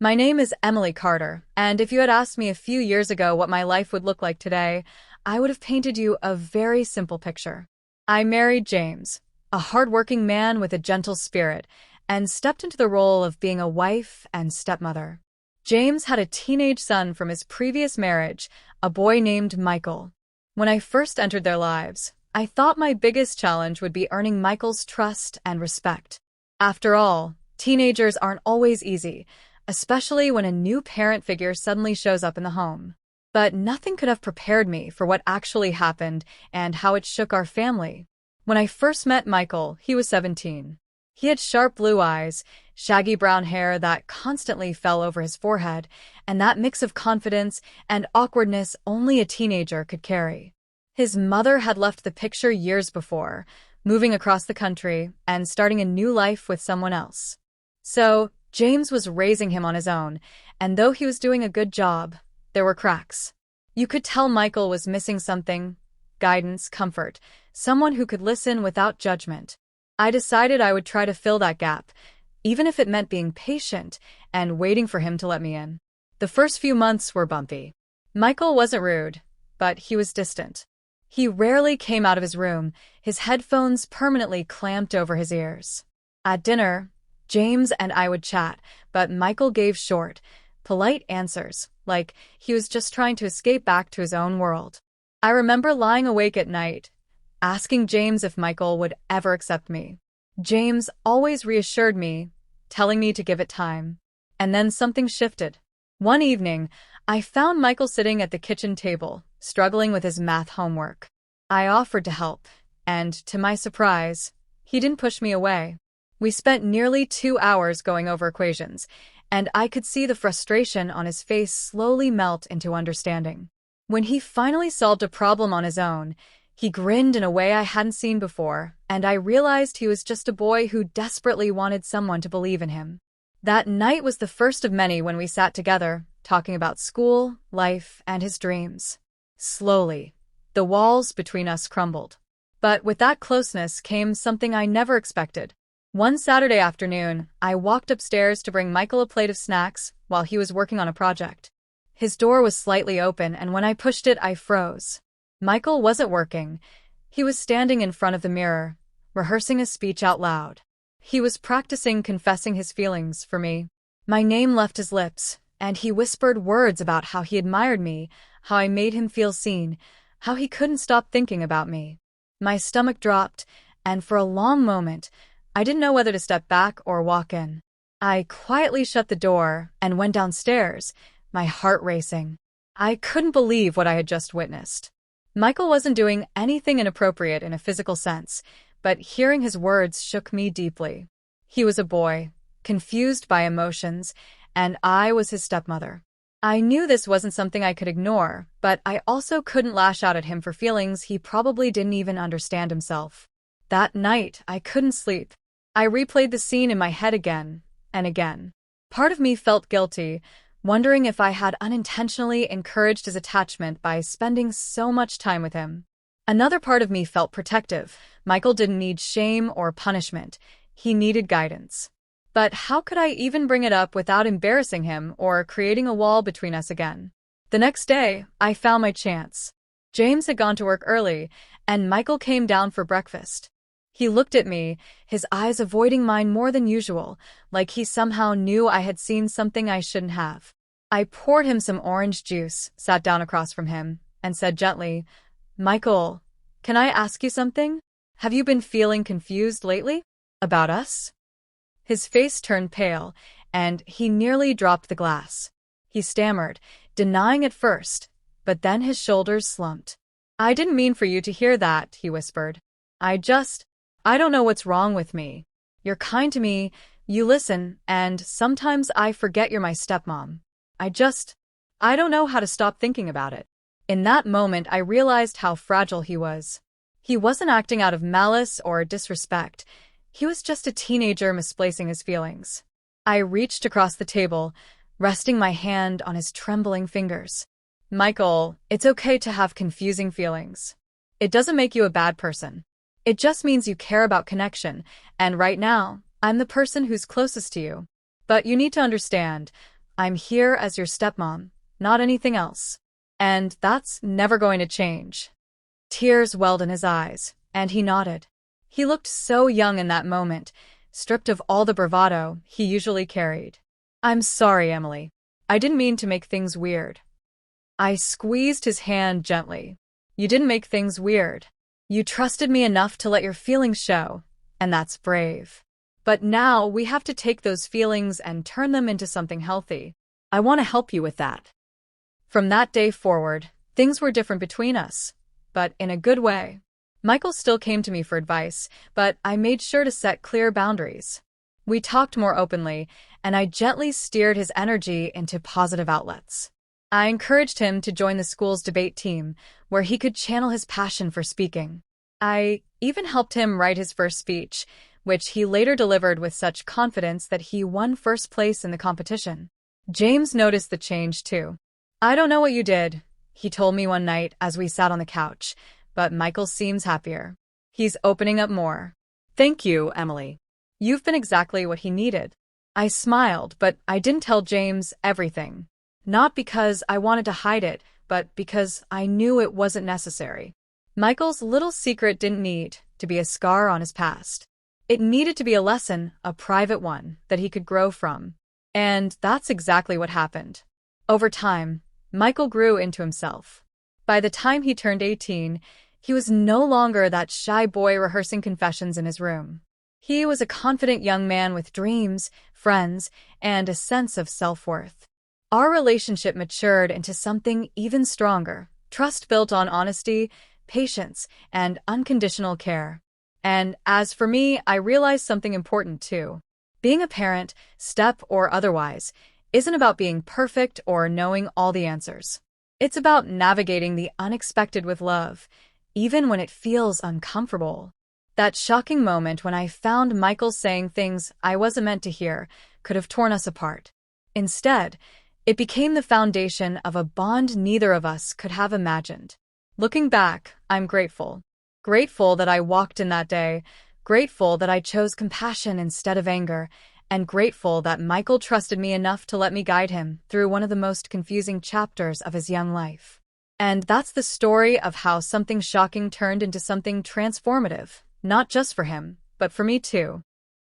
My name is Emily Carter, and if you had asked me a few years ago what my life would look like today, I would have painted you a very simple picture. I married James, a hardworking man with a gentle spirit, and stepped into the role of being a wife and stepmother. James had a teenage son from his previous marriage, a boy named Michael. When I first entered their lives, I thought my biggest challenge would be earning Michael's trust and respect. After all, teenagers aren't always easy, especially when a new parent figure suddenly shows up in the home. But nothing could have prepared me for what actually happened and how it shook our family. When I first met Michael, he was 17. He had sharp blue eyes, shaggy brown hair that constantly fell over his forehead, and that mix of confidence and awkwardness only a teenager could carry. His mother had left the picture years before, moving across the country and starting a new life with someone else. So, James was raising him on his own, and though he was doing a good job, there were cracks. You could tell Michael was missing something: guidance, comfort, someone who could listen without judgment. I decided I would try to fill that gap, even if it meant being patient and waiting for him to let me in. The first few months were bumpy. Michael wasn't rude, but he was distant. He rarely came out of his room, his headphones permanently clamped over his ears. At dinner, James and I would chat, but Michael gave short, polite answers, like he was just trying to escape back to his own world. I remember lying awake at night, asking James if Michael would ever accept me. James always reassured me, telling me to give it time. And then something shifted. One evening, I found Michael sitting at the kitchen table, struggling with his math homework. I offered to help, and to my surprise, he didn't push me away. We spent nearly 2 hours going over equations, and I could see the frustration on his face slowly melt into understanding. When he finally solved a problem on his own, he grinned in a way I hadn't seen before, and I realized he was just a boy who desperately wanted someone to believe in him. That night was the first of many when we sat together, talking about school, life, and his dreams. Slowly, the walls between us crumbled. But with that closeness came something I never expected. One Saturday afternoon, I walked upstairs to bring Michael a plate of snacks while he was working on a project. His door was slightly open, and when I pushed it, I froze. Michael wasn't working. He was standing in front of the mirror, rehearsing a speech out loud. He was practicing confessing his feelings for me. My name left his lips, and he whispered words about how he admired me, how I made him feel seen, how he couldn't stop thinking about me. My stomach dropped, and for a long moment, I didn't know whether to step back or walk in. I quietly shut the door and went downstairs, my heart racing. I couldn't believe what I had just witnessed. Michael wasn't doing anything inappropriate in a physical sense, but hearing his words shook me deeply. He was a boy, confused by emotions, and I was his stepmother. I knew this wasn't something I could ignore, but I also couldn't lash out at him for feelings he probably didn't even understand himself. That night, I couldn't sleep. I replayed the scene in my head again and again. Part of me felt guilty, wondering if I had unintentionally encouraged his attachment by spending so much time with him. Another part of me felt protective. Michael didn't need shame or punishment. He needed guidance. But how could I even bring it up without embarrassing him or creating a wall between us again? The next day, I found my chance. James had gone to work early, and Michael came down for breakfast. He looked at me, his eyes avoiding mine more than usual, like he somehow knew I had seen something I shouldn't have. I poured him some orange juice, sat down across from him, and said gently, "Michael, can I ask you something? Have you been feeling confused lately? About us?" His face turned pale, and he nearly dropped the glass. He stammered, denying at first, but then his shoulders slumped. "I didn't mean for you to hear that," he whispered. I don't know what's wrong with me. You're kind to me, you listen, and sometimes I forget you're my stepmom. I don't know how to stop thinking about it." In that moment, I realized how fragile he was. He wasn't acting out of malice or disrespect. He was just a teenager misplacing his feelings. I reached across the table, resting my hand on his trembling fingers. "Michael, it's okay to have confusing feelings. It doesn't make you a bad person. It just means you care about connection, and right now, I'm the person who's closest to you. But you need to understand, I'm here as your stepmom, not anything else. And that's never going to change. Tears welled in his eyes, and he nodded. He looked so young in that moment, stripped of all the bravado he usually carried. I'm sorry, Emily. I didn't mean to make things weird. I squeezed his hand gently. You didn't make things weird. You trusted me enough to let your feelings show, and that's brave. But now we have to take those feelings and turn them into something healthy. I want to help you with that. From that day forward, things were different between us, but in a good way. Michael still came to me for advice, but I made sure to set clear boundaries. We talked more openly, and I gently steered his energy into positive outlets. I encouraged him to join the school's debate team, where he could channel his passion for speaking. I even helped him write his first speech, which he later delivered with such confidence that he won first place in the competition. James noticed the change too. I don't know what you did, he told me one night as we sat on the couch, but Michael seems happier. He's opening up more. Thank you, Emily. You've been exactly what he needed. I smiled, but I didn't tell James everything. Not because I wanted to hide it, but because I knew it wasn't necessary. Michael's little secret didn't need to be a scar on his past. It needed to be a lesson, a private one, that he could grow from. And that's exactly what happened. Over time, Michael grew into himself. By the time he turned 18, he was no longer that shy boy rehearsing confessions in his room. He was a confident young man with dreams, friends, and a sense of self-worth. Our relationship matured into something even stronger, trust built on honesty, patience, and unconditional care. And as for me, I realized something important too. Being a parent, step or otherwise, isn't about being perfect or knowing all the answers. It's about navigating the unexpected with love, even when it feels uncomfortable. That shocking moment when I found Michael saying things I wasn't meant to hear could have torn us apart. Instead, it became the foundation of a bond neither of us could have imagined. Looking back, I'm grateful. Grateful that I walked in that day, grateful that I chose compassion instead of anger, and grateful that Michael trusted me enough to let me guide him through one of the most confusing chapters of his young life. And that's the story of how something shocking turned into something transformative, not just for him, but for me too.